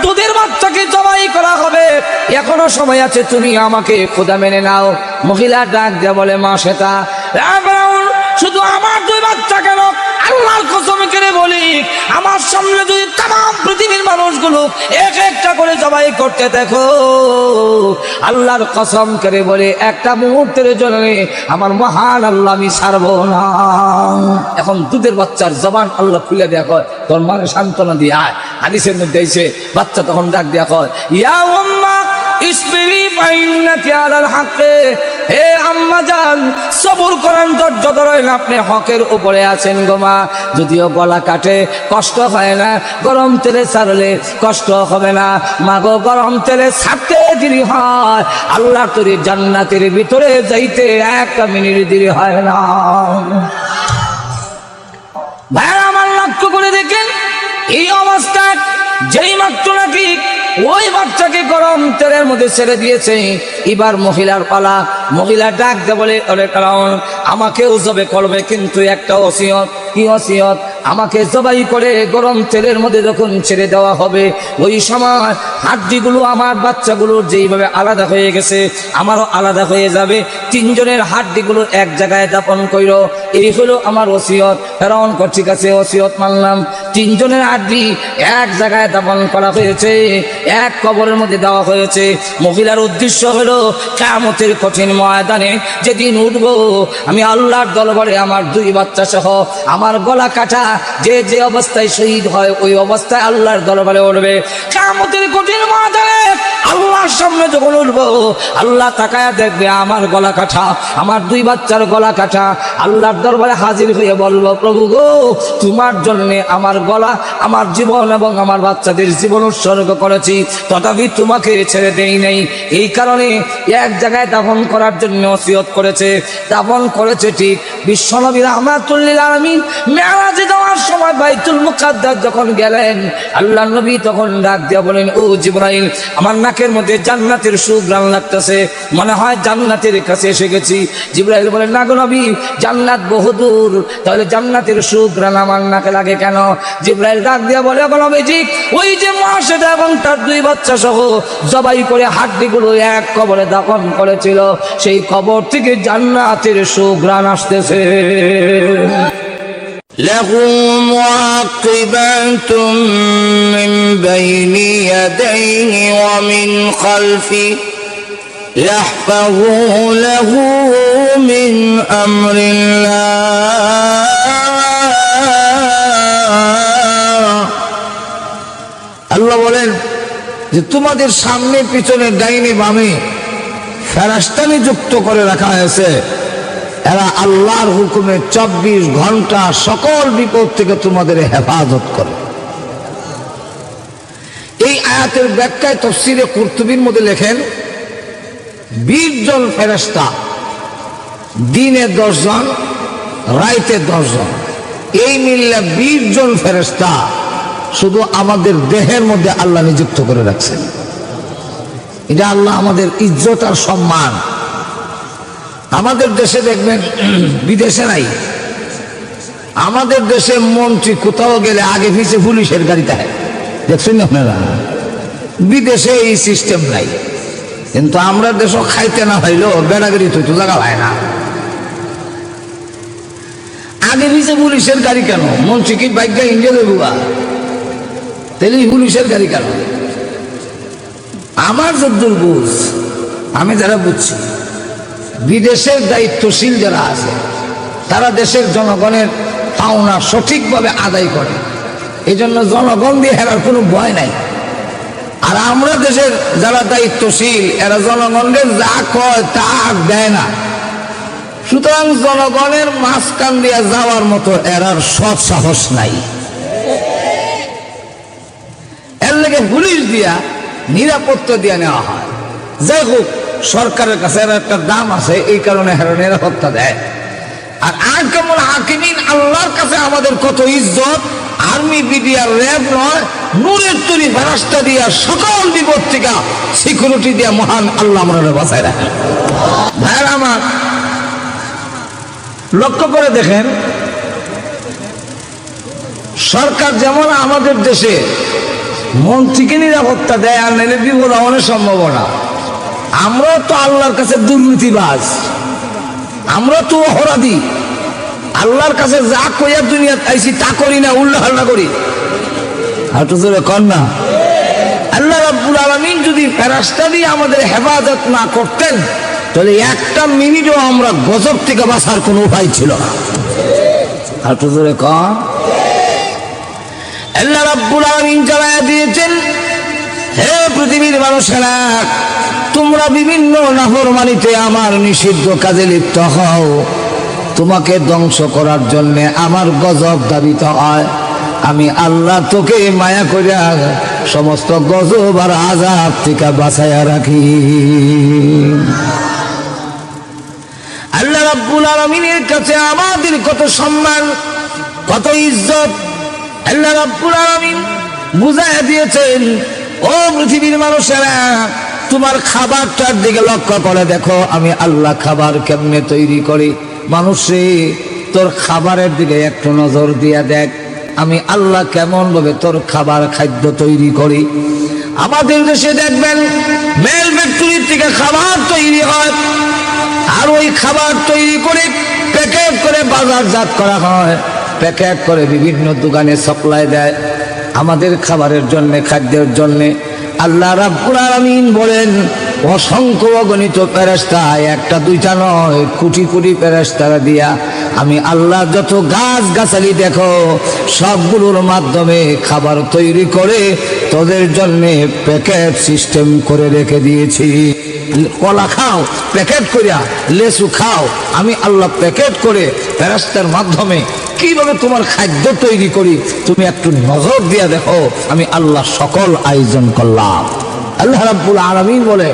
দুধের বাচ্চাকে জবাই করা হবে, এখনো সময় আছে, তুমি আমাকে খোদা মেনে নাও। মহিলা ডাক দিয়ে বলে, মা সেটা শুধু আমার 2 বাচ্চা কেন, আল্লাহর কসম করে বলি, আমার সামনে যদি তাম পৃথিবীর মানুষগুলো এক একটা করে জবাই করতে দেখো, আল্লাহর কসম করে বলে একটা মুহূর্তের জন্য আমার মহান আল্লাহ আমি ছাড়বো না। এখন দুধের বাচ্চার জবান আল্লাহ খুলে দেয়া কয়, তোর মানে সান্ত্বনা দিয়ে আয়। হাদিসের মধ্যে এসে বাচ্চা তখন ডাক দেয়া কয়, ইয়া উম্মা ইসবিরি বাইনাতি আলাল হক, হে আম্মা জান সবর করেন, ধৈর্য ধরেন, আপনি হকের উপরে আছেন গো মা। যদিও গলা কাটে কষ্ট হয় না, গরম তেলে ছাড়লে কষ্ট হবে না মা গো, গরম তেলে ছাড়তে দেরি হয়, আল্লাহর তৈরি জান্নাতের ভিতরে যাইতে 1 মিনিট দেরি হয় না। ভাই আমার লক্ষ্য করে দেখেন, এই অবস্থায় যেই মাত্র নাকি ওই বাচ্চাকে গরম তেলের মধ্যে ছেড়ে দিয়েছে, এবার মহিলার পালা। মহিলা ডাক দে বলে, ওরে কারণ আমাকেও জবে করবে, কিন্তু একটা ওসিয়ত। কি ওসিয়ত? আমাকে জবাই করে গরম তেলের মধ্যে যখন ছেড়ে দেওয়া হবে, ওই সময় হাড্ডিগুলো আমার বাচ্চাগুলোর যেইভাবে আলাদা হয়ে গেছে আমারও আলাদা হয়ে যাবে, 3 জনের হাড্ডিগুলো এক জায়গায় দাপন কইরো, এই হলো আমার ওসিয়ত। ফেরাউন কর ঠিক আছে, ওসিয়ত মানলাম। 3 জনের হাড্ডি এক জায়গায় দাপন করা হয়েছে, এক কবরের মধ্যে দেওয়া হয়েছে। মহিলার উদ্দেশ্য হলো কিয়ামতের কঠিন ময়দানে যেদিন উঠবো আমি আল্লাহর দরবারে আমার 2 বাচ্চা সহ আমার গলা কাটা যে যে অবস্থায় শহীদ হয় ওই অবস্থায় আল্লাহর দরবারে উঠবে। কিয়ামতের কঠিন ময়দানে আল্লাহর সামনে যখন উঠবো, আল্লাহ তাকায়া দেখবে আমার গলা কাটা, আমার 2 বাচ্চার গলা কাটা। আল্লাহর দরবারে হাজির হয়ে বলবো, প্রভু গো, তোমার জন্য আমার গলা, আমার জীবন এবং আমার বাচ্চাদের জীবন উৎসর্গ করেছি, তথাপি তোমাকে ছেড়ে দেই নাই। এই কারণে এক জায়গায় দাফন করার জন্য ওসিয়ত করেছে। দাফন করেছে ঠিক। বিশ্বনবী রাহমাতুল লিল আলামিন মেরাজে যাওয়ার সময় বাইতুল মুকাদ্দাস যখন গেলেন, আল্লাহর নবী তখন ডাক দিয়ে বলেন, ও জিবরাইল, আমার নাকের মধ্যে জান্নাতের সুঘ্রাণ লাগতেছে, মনে হয় জান্নাতের কাছে এসে গেছি। জিবরাইল বলেন, না গো নবী, জান্নাত বহুদূর, তাহলে জান্নাতের সুঘ্রাণ আমার নাকে লাগে কেন? জিবরাইল ডাক দিয়ে বলে, নবীজি, ওই যে মা সেটা এবং তার 2 বাচ্চা সহ জবাই করে হাড্ডিগুলো এক কবরে দাফন করেছিল, সেই কবর থেকে জান্নাতের সুঘ্রাণ আসতেছে। له معقبات من بين يديه ومن خلفه يحفظونه من أمر الله আল্লাহ বলেন যে তোমাদের সামনে পিছনে ডাইনে বামে ফেরেশতা নিযুক্ত করে রাখা হয়েছে, এরা আল্লাহর হুকুমে 24 ঘন্টা সকল বিপদ থেকে তোমাদের হেফাজত করে। এই আয়াতের ব্যাখ্যায় তাফসীরে কুরতুবীর মধ্যে লেখেন, 20 জন ফেরেশতা, দিনে 10 জন, রাইতে 10 জন, এই মিল্লা 20 জন ফেরেশতা শুধু আমাদের দেহের মধ্যে আল্লাহ নিযুক্ত করে রাখছেন। এটা আল্লাহ আমাদের ইজ্জত আর সম্মান। আমাদের দেশে দেখবেন, বিদেশে নাই, আমাদের দেশে মন্ত্রী কোথাও গেলে আগে পিছে পুলিশের গাড়িতে হয়, দেখছেন না আপনারা? বিদেশে এই সিস্টেম নাই, কিন্তু আমরা দেশও খাইতে না হইলেও বেড়াগাড়ি তো জায়গা হয় না। আগে পিছে পুলিশের গাড়ি কেন? মন্ত্রী কি বাইকটা ইন্ডিয়া দেবো, তাহলে পুলিশের গাড়ি কেন? আমার যদ্দূর বুঝ, আমি যারা বুঝছি, বিদেশের দায়িত্বশীল যারা আছে তারা দেশের জনগণের পাওনা সঠিকভাবে আদায় করে, এই জন্য জনগণ দিয়ে হেরার কোনো ভয় নাই। আর আমরা দেশের যারা দায়িত্বশীল এরা জনগণের যা কয় তা দেয় না, সুতরাং জনগণের মাঝখান দিয়ে যাওয়ার মতো এরার সৎ সাহস নাই। এর লেগে পুলিশ দিয়া নিরাপত্তা দিয়ে নেওয়া হয়। যাই হোক, সরকারের কাছে এর একটা দাম আছে, এই কারণে এরা নিরাপত্তা দেয়। আর আহকামুল হাকিমিন আল্লাহর কাছে আমাদের কত ইজ্জত। আর্মি, বিডিআর, র্যাব নয়, নূরের তৈরি ফেরেশতা দিয়া সকল বিপদ থেকে সিকিউরিটি দিয়া মহান আল্লাহ আমরা বাঁচায় রাখেন। ভাইয়ের আমার, লক্ষ্য করে দেখেন, সরকার যেমন আমাদের দেশে মন্ত্রীকে নিরাপত্তা দেয়, আর নাহলে বিপদ হওয়ার সম্ভাবনা। আমরা তো আল্লাহর কাছে দুর্নীতিবাজ, আমরা তো অপরাধী। আল্লাহর কাছে যা কইয়া দুনিয়া আইছি তা করি না, উল্টা হাল্লা করি। আর তো জোরে কর না। আল্লাহ রাব্বুল আলামিন যদি ফেরেশতা দিয়ে আমাদের হেফাজত না করতেন, তাহলে একটা মিনিটও আমরা গজব থেকে বাঁচার কোনো উপায় ছিল না। আর তো জোরে কর। আল্লাহ রাব্বুল আলামিন জানায়া দিয়েছেন, হে পৃথিবীর মানুষেরা, তোমরা বিভিন্ন নাফরমানিতে আমার নিষিদ্ধ কাজে লিপ্ত হও, তোমাকে ধ্বংস করার জন্য আমার গজব দাবিত হয়। আমি আল্লাহ তোকে মায়া করিয়া সমস্ত গজব আর আযাব থেকে বাঁচাইয়া রাখি। আল্লাহ রাব্বুল আলামিনের কাছে আমাদের কত সম্মান, কত ইজ্জত। আল্লাহ রাব্বুল আলামিন বুঝাইয়া দিয়েছেন, ও পৃথিবীর মানুষেরা, তোমার খাবারটার দিকে লক্ষ্য করে দেখো আমি আল্লাহ খাবার কেমনে তৈরি করি। মানুষে তোর খাবারের দিকে একটু নজর দিয়া দেখ, আমি আল্লাহ কেমন ভাবে তোর খাবার খাদ্য তৈরি করি। আমাদের দেশে দেখবেন মেল ফ্যাক্টরির থেকে খাবার তৈরি হয়, আর ওই খাবার তৈরি করে প্যাকেট করে বাজারজাত করা হয়, প্যাকেট করে বিভিন্ন দোকানে সাপ্লাই দেয় আমাদের খাবারের জন্য, খাদ্যের জন্য। আল্লাহ রাব্বুল আলামিন বলেন, অসংখ্য অগণিত ফেরেশতা, একটা দুইটা নয়, কোটি কোটি ফেরেশতারা দিয়া আমি আল্লাহ যত গাছ গাছালি দেখো সবগুলোর মাধ্যমে খাবার তৈরি করে তোদের জন্য প্যাকেট সিস্টেম করে রেখে দিয়েছি। কলা খাও প্যাকেট করিয়া, লেসু খাও, আমি আল্লাহ প্যাকেট করে ফেরেশতার মাধ্যমে কিভাবে তোমার খাদ্য তৈরি করি তুমি একটু নজর দিয়া দেখো, আমি আল্লাহ সকল আয়োজন করলাম। আল্লাহ রাব্বুল আলামিন বলে,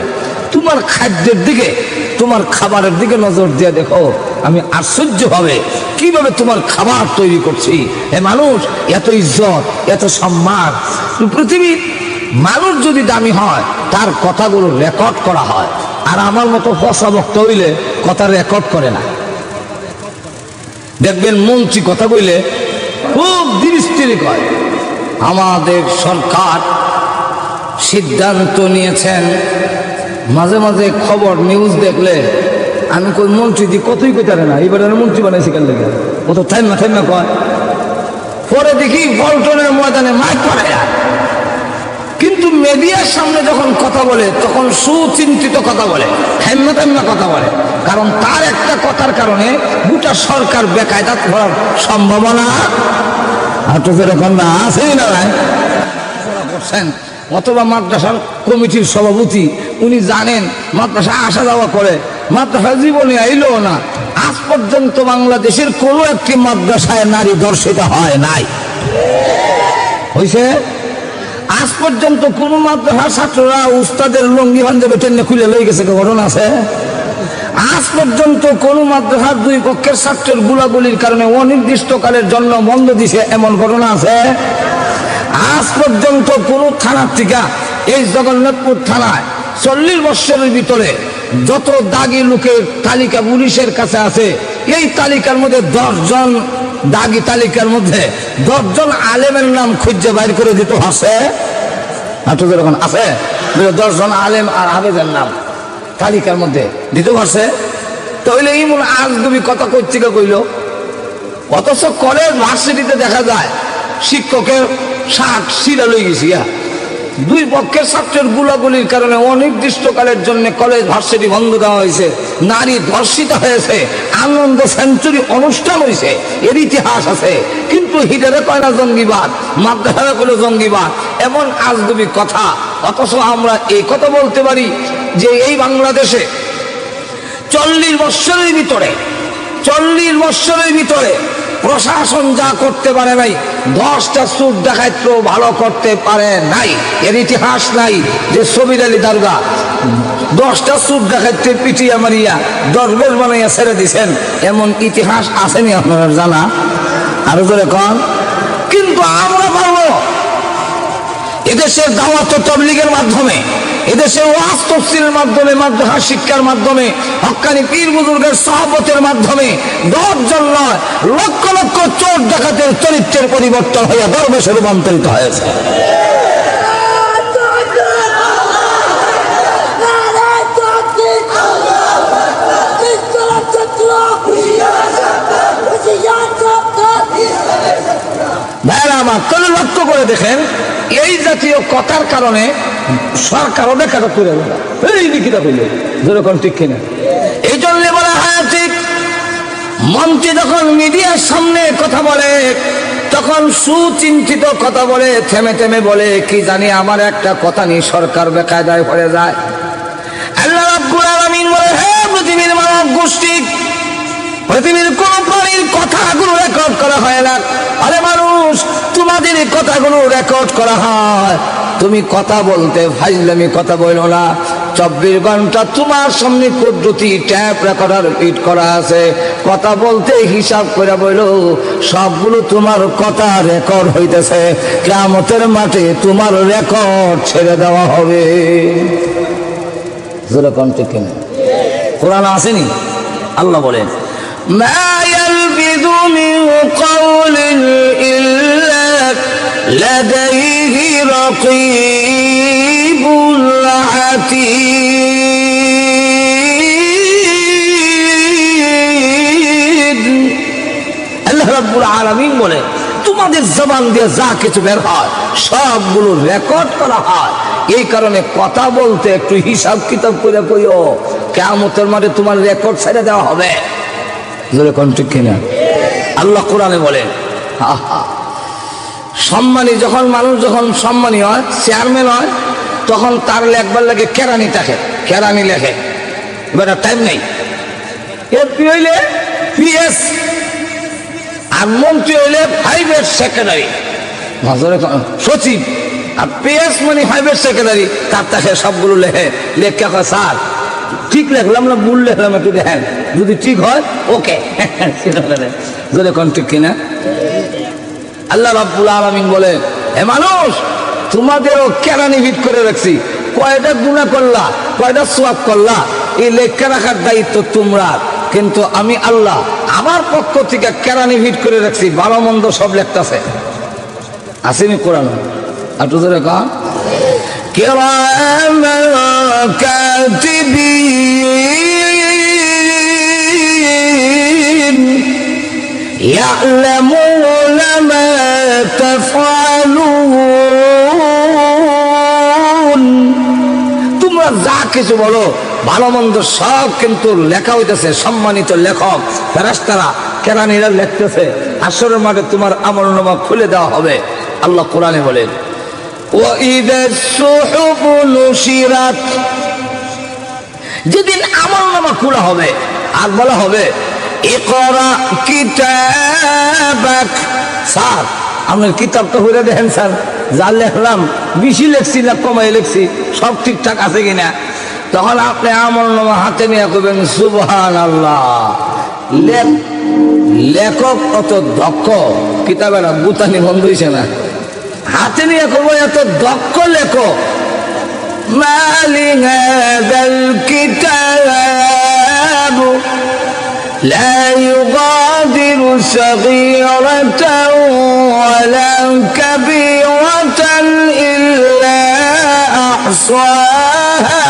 তোমার খাদ্যের দিকে, তোমার খাবারের দিকে নজর দিয়ে দেখো, আমি আশ্চর্য ভাবে কিভাবে তোমার খাবার তৈরি করছি। এ মানুষ, এত ইজ্জত, এত সম্মান। পৃথিবীর মানুষ যদি দামি হয় তার কথাগুলো রেকর্ড করা হয়, আর আমার মতো ফসা বক্তা হইলে কথা রেকর্ড করে না। দেখবেন মন্ত্রী কথা বললে খুব ধীরে কয়। আমাদের সরকার সিদ্ধান্ত নিয়েছেন, মাঝে মাঝে খবর নিউজ দেখলে আমি কই মন্ত্রী দি কতই কইতারে না, এবারে মন্ত্রী বানাইছি কেন লেগে, কত টাইম না কয়। পরে দেখি পল্টনের ময়দানে মাইক পড়ে। কিন্তু মিডিয়ার সামনে যখন কথা বলে তখন সুচিন্তিত কথা বলে, হেম্মা কথা বলে, কারণ তার একটা কথার কারণে গোটা সরকার বেকায়দাত হওয়ার সম্ভাবনা যেরকম না আছেই না করছেন। অথবা মাদ্রাসার কমিটির সভাপতি, উনি জানেন মাদ্রাসা আসা যাওয়া করে, মাদ্রাসা জীবনে আইলো না। আজ পর্যন্ত বাংলাদেশের কোনো একটি মাদ্রাসায় নারী ধর্ষিত হয় নাই, হয়েছে? আজ পর্যন্ত কোন মাদ্রাসার ছাত্ররা উস্তাদের লঙ্গি পাঞ্জাবি টেনে খুলে লই গেছে ঘটনা আছে? আজ পর্যন্ত কোন মাদ্রাসার দুই পক্ষের ছাত্রের গুলাগুলির কারণে অনির্দিষ্টকালের জন্য বন্ধ দিছে এমন ঘটনা আছে? আজ পর্যন্ত কোন থানার থেকে, এই জগন্নাথপুর থানায় 40 বছরের ভিতরে যত দাগী লোকের তালিকা পুলিশের কাছে আছে, এই তালিকার মধ্যে 10 জন দাগী, তালিকার মধ্যে 10 জন আলেমের নাম খুঁজে বাইর করে দিত আছে? যখন আছে 10 জন আলেম আর হাফেজের নাম তালিকার মধ্যে দিতে পারছে? তাহলে এই মনে আজগুবি কথা কর্তৃকা কইল। অথচ কলেজ ভার্সিটিতে দেখা যায় শিক্ষকের শাক শিরা লই গেছি। দুই পক্ষের ছাত্রের গুলাগুলির কারণে অনির্দিষ্টকালের জন্য কলেজ ভার্সিটি বন্ধ দেওয়া হয়েছে, নারী ধর্ষিত হয়েছে, আনন্দ সেঞ্চুরি অনুষ্ঠান হয়েছে, এর ইতিহাস আছে। কিন্তু হিটারে কয় না জঙ্গিবাদ, মাদ্রাসারে কইল জঙ্গিবাদ, এমন আজগুবি কথা। অথচ আমরা এই কথা বলতে পারি যে এই বাংলাদেশে 40 বৎসরের ভিতরে প্রশাসন যা করতে পারে নাই, 10টা চোর ডাকাইত ভালো করতে পারে নাই। এর ইতিহাস নাই যে সবির আলী দারোগা 10টা চোর ডাকাইতে পিটিয়া মারিয়া দরবেশ বানাইয়া ছেড়ে দিছেন, এমন ইতিহাস আসেনি আপনার জানা? আরো জোরে কন। কিন্তু আমরা পারবো এদেশের দাওয়াত ও তাবলীগের মাধ্যমে, এদেশের ওয়াজ তাফসীরের মাধ্যমে, মাদ্রাসা শিক্ষার মাধ্যমে, হক্কানি পীর বুজুর্গের সহবতের মাধ্যমে 10 জন নয়, লক্ষ লক্ষ চোর ডাকাতের চরিত্রের পরিবর্তন হইয়া দরবেশে রূপান্তরিত হয়েছে। দেখেন এই জাতীয় কথার কারণে সরকার অনেক কাটা করে এই লিখিতা করলে যেরকম ঠিক কিনা। এই জন্য বলা হয় ঠিক মন্ত্রী যখন মিডিয়ার সামনে কথা বলে তখন সুচিন্তিত কথা বলে, থেমে থেমে বলে, কি জানি আমার একটা কথা নিয়ে সরকার বেকায়দায় পড়ে যায়। আল্লাহ রাব্বুল আলামিন বলে, হে পৃথিবীর মানব গোষ্ঠী, পৃথিবীর কোন প্রাণীর কথাগুলো রেকর্ড করা হয় না। আরে মানুষ, তোমাদের কথাগুলো রেকর্ড করা হয়। তুমি কথা বলতে ফাইজলামি কথা বলো না। 24 ঘন্টা তোমার সামনে পদ্ধতি ট্যাপ রেকর্ডার ফিট করা আছে। কথা বলতে হিসাব করে বলো, সবগুলো তোমার কথা রেকর্ড হইতেছে। কিয়ামতের মাঠে তোমার রেকর্ড ছেড়ে দেওয়া হবে। যেরকম ঠিক কিনা? কোরআন আসেনি? আল্লাহ বলেন, মা ইয়ালফিযু মিন কাওলিন ইল্লা লাদাইহি রাকীবুল আতীদ। আল্লাহ রাব্বুল আলামিন বলে, তোমাদের জবান দিয়ে যা কিছু বের হয় সবগুলো রেকর্ড করা হয়। এই কারণে কথা বলতে একটু হিসাব কিতাব করে কইও, কিয়ামতের মাঠে তোমার রেকর্ড ছেড়ে দেওয়া হবে। যেরকম ঠিক কিনা? আল্লাহ কোরআনে বলেন, সম্মানী যখন মানুষ যখন সম্মানী হয়, চেয়ারম্যান হয়, তখন তার লেখবার লাগে কেরানি থাকে, কেরানি লেখে। এবার টাইম নেই। এমপি হইলে পিএস, আর মন্ত্রী হইলে 5-এর সেক্রেটারি, সচিব। আর পিএস মানে 5-এর সেক্রেটারি, তার তাকে সবগুলো লেখে। লেখা কয়, স্যার ঠিক লেখলাম না ভুল লেখলাম একটু দেখেন, যদি ঠিক হয় ওকে। যদি কোন ঠিক কিনা? আল্লাহ রাব্বুল আলামিন বলে, হে মানুষ, তোমাদেরও কেরানি ভিট করে রাখছি। কয়টা গুনাহ করলা, কয়টা সওয়াব করলা, এই লেখা রাখার দায়িত্ব তোমরা। কিন্তু আমি আল্লাহ আমার পক্ষ থেকে কেরানি ভিট করে রাখছি, ভালো মন্দ সব লেখতেছে। আসেনি কোরআন? একটু ধরে কা কিরামান কাতিবিন ইয়ালামুনা মা তাফআলুন। তোমরা যা কিছু বলো ভালো মন্দ সব কিন্তু লেখা হইতেছে। সম্মানিত লেখক ফেরেশতারা কেরানীরা লিখতেছে। হাসরের মাঠে তোমার আমলনামা খুলে দেওয়া হবে। আল্লাহ কোরআনে বলেন, যেদিন আমলনামা খোলা হবে আর বলা হবে, ইকরা কিতাবাক। স্যার আপনার কিতাবটা পড়ে দেখেন স্যার, যা লিখলাম বেশি লিখছি না কমাই লিখছি, সব ঠিকঠাক আছে কিনা। তখন আপনি আমলনামা হাতে নিয়ে করবেন সুবহানাল্লাহ। লেখক অত দক্ষ, কিতাবের গুতানি বন্ধ হয়েছে না, হাতে নিয়ে করবো এত দক্ষ লেখক। মালি হাযাল কিতাব লা ইউগাদিরু সাগীরাতান ওয়ালা কাবীরাতান ইল্লা আহসাহা।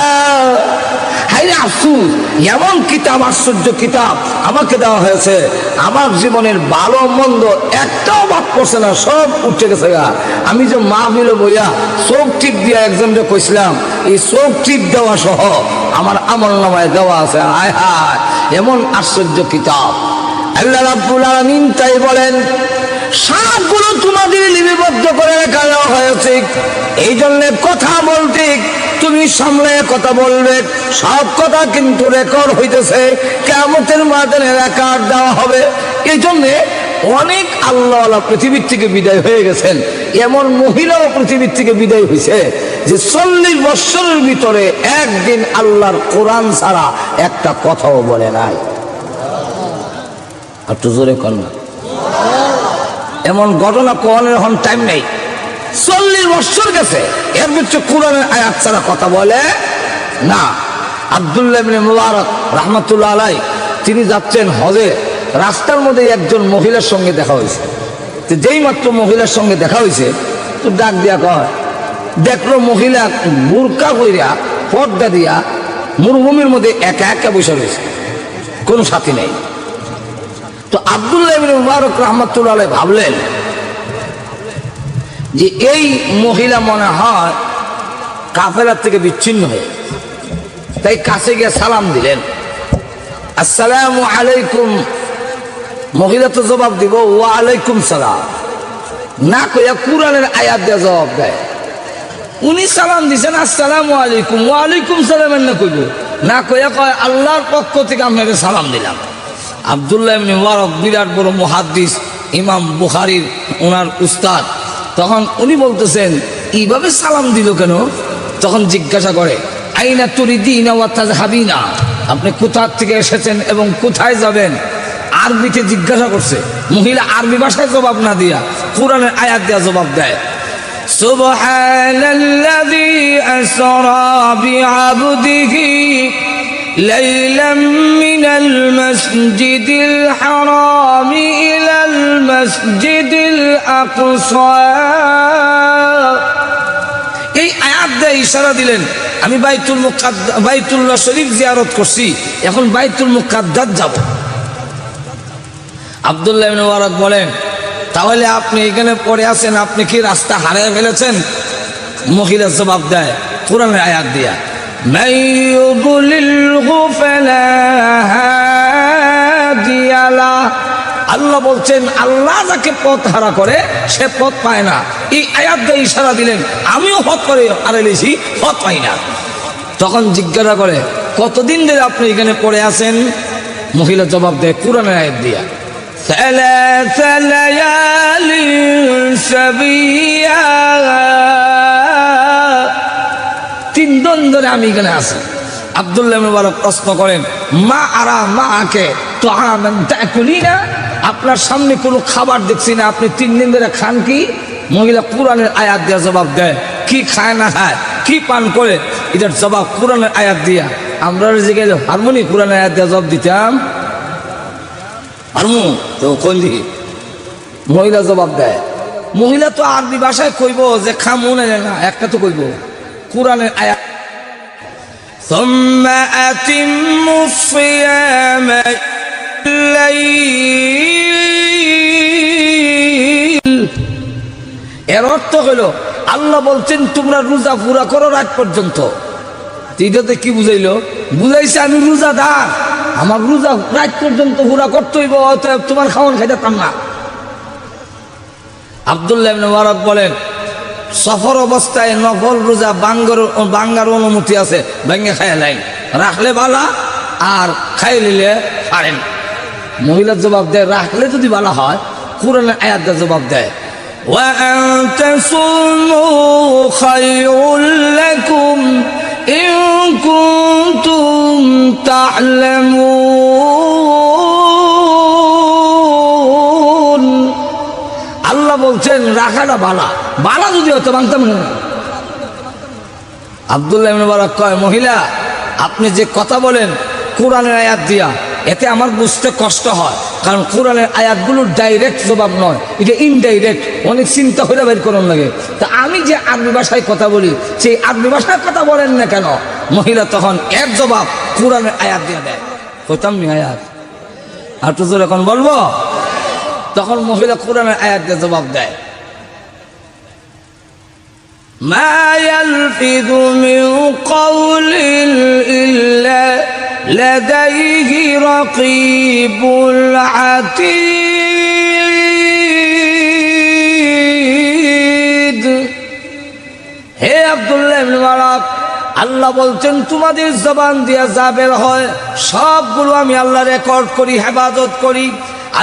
হায় আফসোস, এমন কিতাব, আশ্চর্য কিতাব আমাকে দেওয়া হয়েছে, আমার জীবনের ভালো মন্দ একটাও বাদ পড়ছে না, সব উঠে গেছে গা। আমি যে মাহফিলে বইয়া চোখ টিপ দিয়া একজনকে কইছিলাম, এই চোখ টিপ দেওয়া সহ আমার আমলনামায় দেওয়া আছে। হায় হায়, এমন আশ্চর্য কিতাব। আল্লাহ রাব্বুল আলামিন তাই বলেন, সবগুলো তোমাদের লিপিবদ্ধ করে রাখা হয়েছে। এই জন্য কথা বলতে তুমি সামনে কথা বলবে, সব কথা কিন্তু রেকর্ড হইতেছে। কিয়ামতের মাঠে রেকর্ড দেওয়া হবে। এই জন্যে অনেক আল্লাহওয়ালা পৃথিবীর থেকে বিদায় হয়ে গেছেন। এমন মহিলাও পৃথিবীর থেকে বিদায় হয়েছে যে 40 বছরের ভিতরে একদিন আল্লাহর কোরআন ছাড়া একটা কথাও বলে নাই। একটু জোরে কর না। এমন ঘটনা কোরআনের এখন টাইম নেই। 40 বছর গেছে, এর ভিতরে কোরআনের আয়াত ছাড়া কথা বলে না। আব্দুল্লাহ ইবনে মুবারক রাহমাতুল্লাহ আলাইহি তিনি যাচ্ছেন হজে, রাস্তার মধ্যে একজন মহিলার সঙ্গে দেখা হয়েছে। যেই মাত্র মহিলার সঙ্গে দেখা হয়েছে তো ডাক দিয়া কয়, দেখলো মহিলা বুরকা কইরা পর্দা দিয়া মরুভূমির মধ্যে একা একা বসে রয়েছে, কোনো সাথী নেই। তো আব্দুল্লাহ ইবনে মুবারক রাহমাতুল্লাহ আলাইহি ভাবলেন যে এই মহিলা মনে হয় কাফেলার থেকে বিচ্ছিন্ন হয়ে, তাই কাছে গিয়ে সালাম দিলেন, আসসালামু আলাইকুম। মহিলা তো জবাব দিব ওয়া আলাইকুম সালাম না কইয়া কুরআনের আয়াত দিয়ে জবাব দেয়। উনি সালাম দিছেন আসসালামু আলাইকুম, ওয়া আলাইকুম সালাম না কইব, না কইয়া কয় আল্লাহর পক্ষ থেকে আপনাকে সালাম দিলাম। আব্দুল্লাহ ইবনে মুবারক বিরাট বড় মুহাদ্দিস, ইমাম বুখারীর ওনার উস্তাদ। তখন উনি বলতেছেন এইভাবে সালাম দিল কেন? তখন জিজ্ঞাসা করে আইনা তুরিদিনা ওয়া তাযহাবিনা, আপনি কোথা থেকে এসেছেন এবং কোথায় যাবেন? আরবিতে জিজ্ঞাসা করছে। মহিলা আরবি ভাষায় জবাব না দিয়া কুরআনের আয়াত দিয়া জবাব দেয়, সুবহানাল্লাযী আসরা বিআবদিহি লাইলাম মিনাল মাসজিদিল হারাম ইলাল মাসজিদিল আকসা। এই আয়াত দিয়ে ইশারা দিলেন আমি বাইতুল্লাহ শরীফ জিয়ারত করছি, এখন বাইতুল মুকাদ্দাস যাব। আব্দুল্লাহ ইবনে মুবারক বলেন তাহলে আপনি এখানে পড়ে আছেন, আপনি কি রাস্তা হারিয়ে ফেলেছেন? মহিলা জবাব দেয় কুরআনের আয়াত দিয়া, মাইয়ুদলিলহু ফালা হাদিয়া লাহ। আল্লাহ বলছেন আল্লাহ যাকে পথ হারা করে সে পথ পায় না। এই আয়াত দিয়ে ইশারা দিলেন আমিও পথ করে হারাইছি, পথ পাই না। তখন জিজ্ঞাসা করে কতদিন ধরে আপনি এখানে পড়ে আছেন? মহিলা জবাব দেয় কুরআনের আয়াত দিয়া, ثلاث ليال سبيا, 3 দিন ধরে আমি এখানে আছি। আব্দুল্লাহ ইবনে মুবারক প্রশ্ন করেন মা আরা মা আকে তো আমান তাকুলিনা, আপনার সামনে কোনো খাবার দেখছি না, আপনি 3 দিন ধরে খান কি? মহিলা কুরআনের আয়াত দিয়ে জবাব দেয় কি খায় না খায়, কি পান করে, এটার জবাব কুরআনের আয়াত দিয়া। আমরা জিজ্ঞাসা হারমোনি কুরআনের আয়াত দিয়ে জবাব দিতাম আরমু তো কোন দিকে? মহিলা জবাব দেয়, মহিলা তো আরবি ভাষায় কইব যে খামু না, একটা তো কইব কুরআনের আয়াত, সুম্মা আতিম্মুস সিয়ামা লাইল। এর অর্থ হলো আল্লাহ বলছেন তোমরা রোজা পুরা করো রাত পর্যন্ত। এটাতে কি বুঝাইলো? বুঝাইছে আমি রোজাদার, আমার রোজা রাত পর্যন্ত পুরা করতে হইব, অতএব তোমার খাওয়ান খাইতাম না। আব্দুল্লাহ ইবনে মুবারক বলেন সফর অবস্থায় নফল রোজা বাঙ্গার অনুমতি আছে, ভেঙে খাইয়া লাইন রাখলে বালা আর খাই নিলে পারেন। মহিলার জবাব দেয় রাখলে যদি বালা হয়, কুরআনের আয়াত দিয়ে জবাব দেয় ওয়া আনতা সুমু খায়রুল লাকুম ইন কুনতুম তা'লামুন। আল্লাহ বলছেন রাখাটা বালা, বালা যদি হতো ভাঙতাম না। আব্দুল্লাহ ইবনে মুবারক কয় মহিলা আপনি যে কথা বলেন কুরআনের আয়াত দিয়া, এতে আমার বুঝতে কষ্ট হয়, কারণ কোরআনের আয়াতগুলো ডাইরেক্ট জবাব নয়, এটা ইনডাইরেক্ট, অনেক চিন্তা হইলে বের করার লাগে। তা আমি যে আরবি ভাষায় কথা বলি সেই আরবি ভাষায় কথা বলেন না কেন? মহিলা তখন এর জবাব কোরআনের আয়াত দিয়ে দেয়। কইতাম নি আয়াত আর তো জোর এখন বলবো? তখন মহিলা কোরআনের আয়াত দিয়ে জবাব দেয় মা ইয়ালফিযু মিন কাওলিন ইল্লা লাদাইহি রাকীবুল আতীদ। হে আব্দুল্লাহ ইবনে মুবারক, আল্লাহ বলছেন তোমাদের জবান দিয়া যা বের হয় সবগুলো আমি আল্লাহ রেকর্ড করি, হেফাজত করি।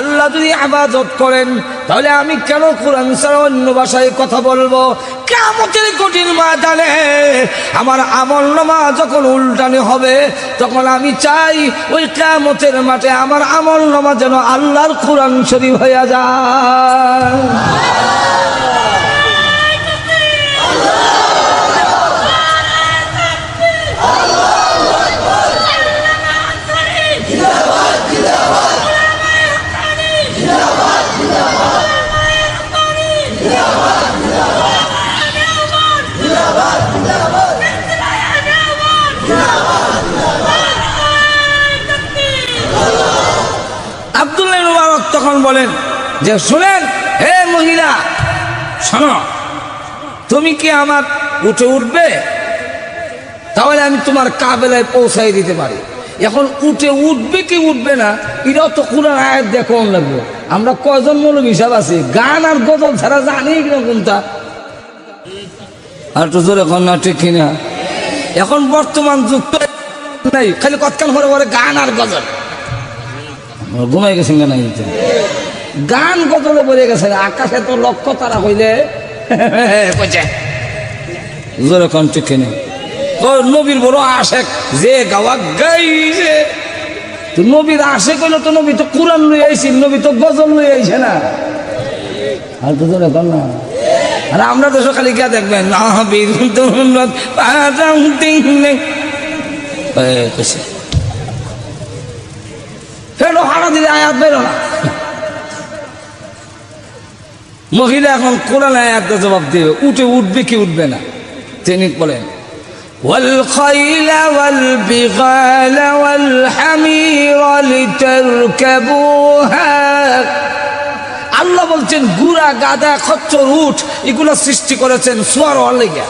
আল্লাহ যদি হেফাজত করেন তাহলে আমি কেন কোরআন ছাড়া অন্য ভাষায় কথা বলবো? কিয়ামতের কঠিন ময়দানে আমার আমলনামা যখন উল্টানো হবে, তখন আমি চাই ওই কিয়ামতের মাঠে আমার আমলনামা যেন আল্লাহর কোরআন শরীফ হয়ে যায়। তখন বলেন যে শুনেন হে মহিলা শোনো, তুমি কি আমার উঠে উঠবে? তাহলে আমি তোমার কাবেলায় পৌঁছাই দিতে পারি। এখন উঠে উঠবে কি উঠবে না এটাও তো কোরআন আয়াত দিয়ে কোন লাগবে। আমরা কয়জন মৌলবী হিসাব আছি গান আর গজল ছাড়া জানি কিনা কোনটা? আর তো জোরে কন না, ঠিক কিনা? এখন বর্তমান যুগ তো নাই, খালি কতক্ষণ পরে পরে গান আর গজল। ঘুমাই গেছেন না? গান গজলে বলে গেছে, আকাশে তো লক্ষ্য তারা হইলে জোরে কন, ঠিক কিনা? নবীর বড় আশেক যে গাওয়া গাইছে, তো নবীর আশেক হইলো তো নবী তো কোরআন লই আইছি, নবী তো গজল লই আইছে না। আর তো জোরে কন না। আর আমরা তো সকালে গিয়া দেখবেন না হারা দিলে আয়াত বেরো না। মহিলা এখন কোরআন আয়াত জবাব দেবে, উঠে উঠবে কি উঠবে না। তিনি বলেন والخيل والبغال والحمير لتركبوها। আল্লাহ বলছেন গুড়া গাদা খচ্চর উট এগুলা সৃষ্টি করেছেন সোয়ার হওয়ার লেগে।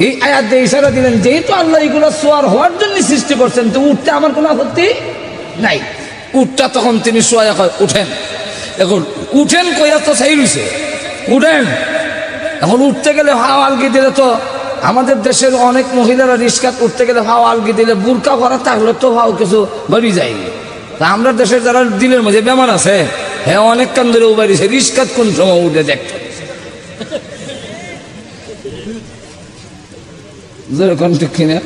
এই আয়াত দিয়ে ইশারা দিলেন যেহেতু আল্লাহ এগুলা সোয়ার হওয়ার জন্য সৃষ্টি করছেন, তো উঠতে আমার কোনো আপত্তি নাই। উটটা তখন তিনি সোয়া উঠেন। এখন উঠেন কইয়া তো সেই রয়েছে, উঠেন। এখন উঠতে গেলে হাওয়া আলগি দিলে তো আমাদের দেশের অনেক মহিলারা রিস্কাত উঠতে গেলে ভাও আলগি দিলে বুরকা করা থাকলে তো ভাও কিছু বাড়ি যায়। তা আমরা দেশের যারা দিলের মধ্যে বেমার আছে হ্যাঁ অনেক কান ধরে বাড়িছে রিস্কাত কোন সময় উঠে দেখতে যেরকম ঠিক কিনা।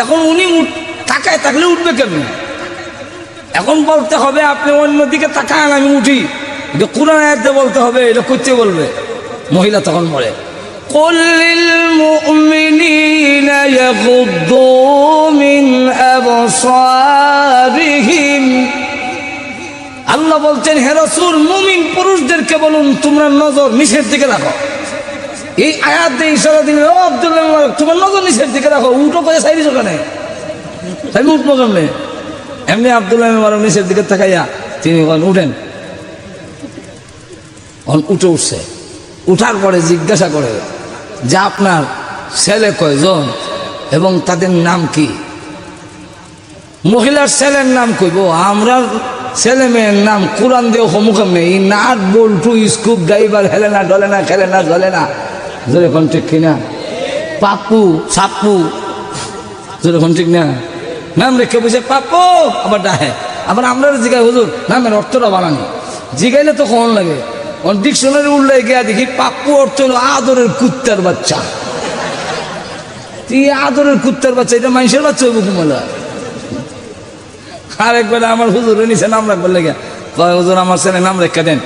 এখন উনি তাকায় থাকলে উঠবে কেমন? এখন বলতে হবে আপনি অন্যদিকে তাকান আমি উঠি, এটা কোরআন আয়াতে বলতে হবে, এটা করতে বলবে। মহিলা তখন বলে قل للمؤمنين يغضوا من أبصارهم। আল্লাহ বলছেন হে রাসূল মুমিন পুরুষদেরকে বলুন তোমরা নজর নিচের দিকে রাখো। এই আয়াত দিয়ে ইশারা দিলেন ও আব্দুল্লাহ তোমার নজর নিচের দিকে রাখো। উঠো করে সাইরিস ওখানে তাই উঠবো কেমনে? এমনি আব্দুল্লাহ নিচের দিকে তাকাইয়া তিনি উঠেন। উঠে উঠছে, উঠার পরে জিজ্ঞাসা করে যে আপনার ছেলে কয়জন এবং তাদের নাম কি? মহিলার ছেলের নাম কইব, আমরা ছেলে মেয়ের নাম কোরআন দিয়ে সমুখে নেই। নাট বল্টু স্কুপ ড্রাইভার হেলে না ডলে না খেলে না জ্বলে না, যেরকম ঠিক কিনা? পাপ্পু সাপ্পু, যেরকম ঠিক না? নাম রেখে বুঝে পাপ্পু আবার ডাহে। আবার আমরা জিগাই হুজুর নামের অর্থটা বানানি, জিগাইলে তো কখন লাগে। ডিকশনারি উল্লেখ গিয়া দেখি পাপ্পু অর্থ হলো আদরের কুত্তার বাচ্চা। আদরের কুত্তার বাচ্চা এটা মানুষের বাচ্চা হইব কুমলা। আরেকবার আমার হুজুর নিচে নাম রাখবার লেগে হুজুর আমার ছেলে নাম রেখে দেন,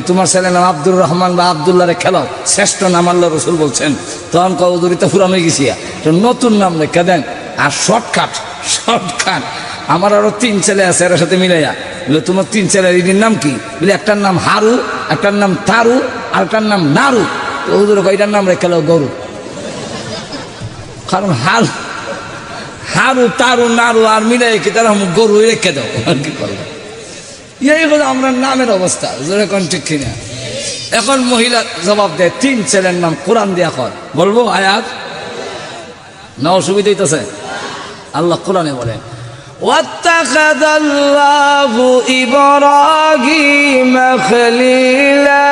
তোমার ছেলে নাম আব্দুর রহমান বা আবদুল্লাহ রে খেলাও, শ্রেষ্ঠ নাম আল্লাহ রসুল বলছেন। তখন হুজুর এটা পুরানো গেছি, নতুন নাম রেখে দেন। আর শর্টকাট আমার আরো 3 ছেলে আছে এর সাথে মিলাইয়া তোমার 3 ছেলের এটির নাম কি বলে? একটার নাম হারু, একটার নাম তারু, আর একটার নাম নারু। তো হুজুর এটার নাম রেখে লো গরু। কারণ হারু তারু নারু আর মিলাই কি তারা গরু রেখে দাও, আর কি করবো? এই হলো আমরা নামের অবস্থা, যেরকম ঠিক কিনা। এখন মহিলা জবাব দেয় 3 ছেলের নাম কোরআন দিয়া কর। বলবো আয়াত না অসুবিধা হইতেছে? আল্লাহ কোরআনে বলেন واتخذ الله إبراهيم خليلا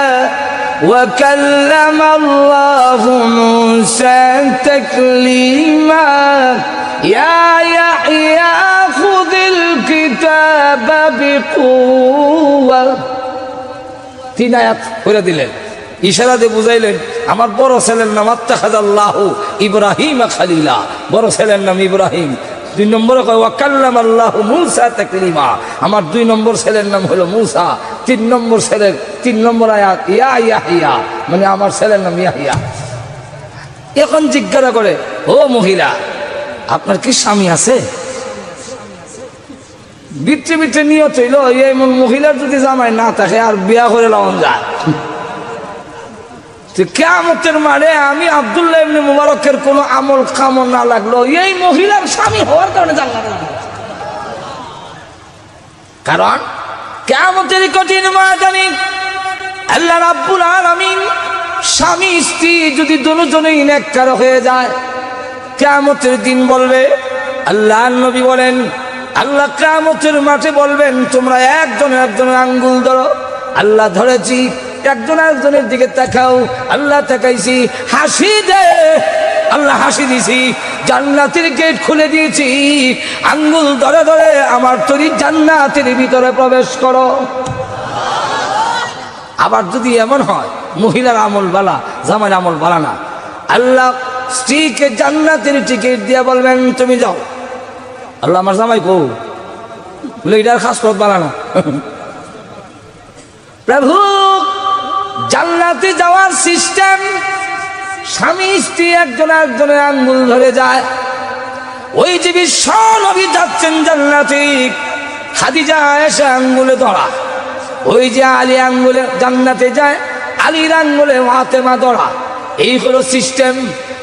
وكلم الله موسى تكليما يا يحيى خذ الكتاب بقوة। 3 আয়াত করে দিলেন, ইশারা দিয়ে বুঝাইলেন আমার বড় ছেলের নাম আত্তাখাযাল্লাহু ইব্রাহিম খালিলা, বড় ছেলের নাম ইব্রাহিম। 2 নম্বরে কয় ওয়াকাল্লাম আল্লাহু মূসা তাকলিমা, আমার 2 নম্বর ছেলের নাম হলো মূসা। 3 নম্বর আয়াত ইয়া ইয়াহিয়া, মানে আমার ছেলের নাম ইয়াহিয়া। এখন জিজ্ঞাসা করে ও মহিলা আপনার কি স্বামী আছে? বিট্রে নিয়ত হইল এই মহিলার যদি জামাই না থাকে আর বিয়া করে লাউন যায়। কিয়ামতের মাঠে আমি আব্দুল্লাহ ইবনে মুবারকের কোনো আমল কামল না লাগলো এই মহিলার স্বামী হওয়ার কারণে জান্নাত। কারণ কিয়ামতের কঠিন ময়দানে আল্লাহ রাব্বুল আলামিন স্বামী স্ত্রী যদি দুজনেই নেককার হয়ে যায়, কিয়ামতের দিন বলবে, আল্লাহর নবী বলেন, আল্লাহ কিয়ামতের মাঠে বলবেন, তোমরা একজনের আঙ্গুল ধরো। আল্লাহ ধরেছি, একজন আরেকজনের দিকে তাকাও। আল্লাহ তাকাইছি, হাসি দে। আল্লাহ হাসি দিছি, জান্নাতের গেট খুলে দিয়েছি, আঙ্গুল ধরে ধরে আমার তরি জান্নাতের ভিতরে প্রবেশ করো। আবার যদি এমন হয় মহিলার আমল বালা, জামাইর আমল বালা না, আল্লাহ স্ত্রীকে জান্নাতের টিকিট দিয়ে বলবেন, তুমি যাও। আল্লাহ আমার জামাই কো বলে এটার খাস পথ বালা না। প্রভু জান্নাতে যাওয়ার সিস্টেম, স্বামী স্ত্রী একজনের আঙ্গুল ধরে যায়। ওই যে বিশ্ব নবী যাচ্ছেন জান্নাতে, খাদিজা এসে আঙ্গুলে ধরা। ওই যে আলী আঙ্গুলে জান্নাতে যায়, আলীর আঙ্গুলে ফাতেমা ধরা। এই হলো সিস্টেম।